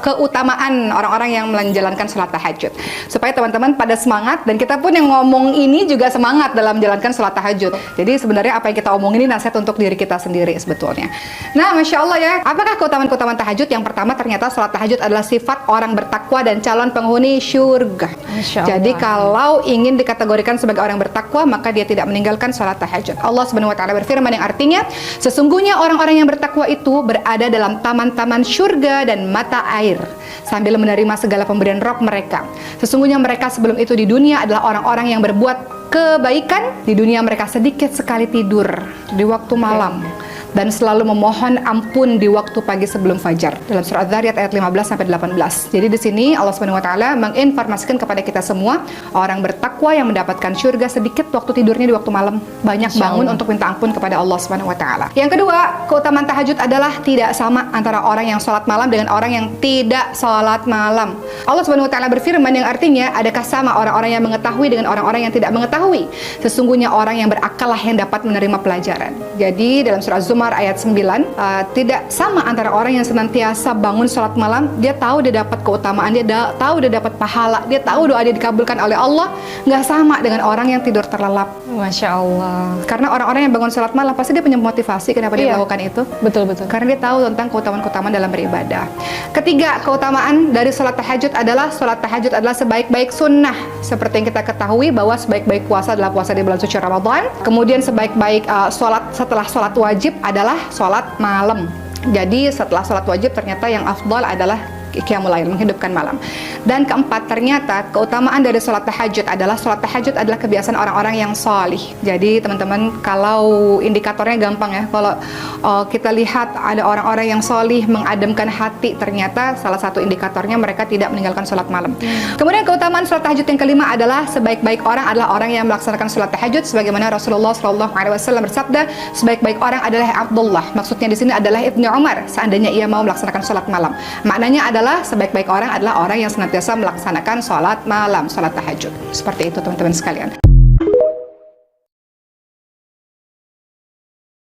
keutamaan orang-orang yang menjalankan sholat tahajud, supaya teman-teman pada semangat, dan kita pun yang ngomong ini juga semangat dalam menjalankan sholat tahajud. Jadi sebenarnya apa yang kita omongin ini nasihat untuk diri kita sendiri sebetulnya. Nah, Masya Allah ya, apakah keutamaan-keutamaan tahajud? Yang pertama, ternyata sholat tahajud adalah sifat orang bertakwa dan calon penghuni syurga. Jadi kalau ingin dikategorikan sebagai orang bertakwa, maka dia tidak meninggalkan sholat tahajud. Allah Subhanahu wa Ta'ala berfirman yang artinya, sesungguhnya orang-orang yang bertakwa itu berada dalam taman-taman syurga dan mata air, sambil menerima segala pemberian Rabb mereka. Sesungguhnya mereka sebelum itu di dunia adalah orang-orang yang berbuat kebaikan. Di dunia mereka sedikit sekali tidur di waktu malam dan selalu memohon ampun di waktu pagi sebelum fajar. Dalam surah Az-Zariyat ayat 15-18. Jadi di sini Allah Subhanahu wa Ta'ala menginformasikan kepada kita semua, orang bertakwa yang mendapatkan syurga sedikit waktu tidurnya di waktu malam, banyak bangun untuk minta ampun kepada Allah Subhanahu wa Ta'ala. Yang kedua, keutamaan tahajud adalah tidak sama antara orang yang sholat malam dengan orang yang tidak sholat malam. Allah Subhanahu wa Ta'ala berfirman yang artinya, adakah sama orang-orang yang mengetahui dengan orang-orang yang tidak mengetahui? Sesungguhnya orang yang berakal lah yang dapat menerima pelajaran. Jadi dalam surah Az-Zumar ayat 9, tidak sama antara orang yang senantiasa bangun sholat malam, dia tahu dia dapat keutamaan, dia tahu dia dapat pahala, dia tahu doa dia dikabulkan oleh Allah, nggak sama dengan orang yang tidur terlelap. Masya Allah. Karena orang-orang yang bangun sholat malam pasti dia punya motivasi kenapa dia melakukan itu. Betul-betul. Karena dia tahu tentang keutamaan-keutamaan dalam beribadah. Ketiga, keutamaan dari sholat tahajud adalah sebaik-baik sunnah. Seperti yang kita ketahui bahwa sebaik-baik puasa adalah puasa di bulan suci Ramadan. Kemudian sebaik-baik sholat setelah sholat wajib adalah sholat malam. Jadi setelah sholat wajib ternyata yang afdal adalah qiyamul lail, menghidupkan malam. Dan keempat, ternyata keutamaan dari sholat tahajud adalah kebiasaan orang-orang yang salih. Jadi teman-teman, kalau indikatornya gampang ya, kalau kita lihat ada orang-orang yang salih mengademkan hati, ternyata salah satu indikatornya mereka tidak meninggalkan sholat malam. Kemudian keutamaan sholat tahajud yang kelima adalah sebaik-baik orang adalah orang yang melaksanakan sholat tahajud, sebagaimana Rasulullah SAW bersabda, sebaik-baik orang adalah Abdullah. Maksudnya di sini adalah Ibnu Umar, seandainya ia mau melaksanakan sholat malam. Maknanya adalah sebaik-baik orang adalah orang yang senantiasa melaksanakan sholat malam, sholat tahajud. Seperti itu teman-teman sekalian.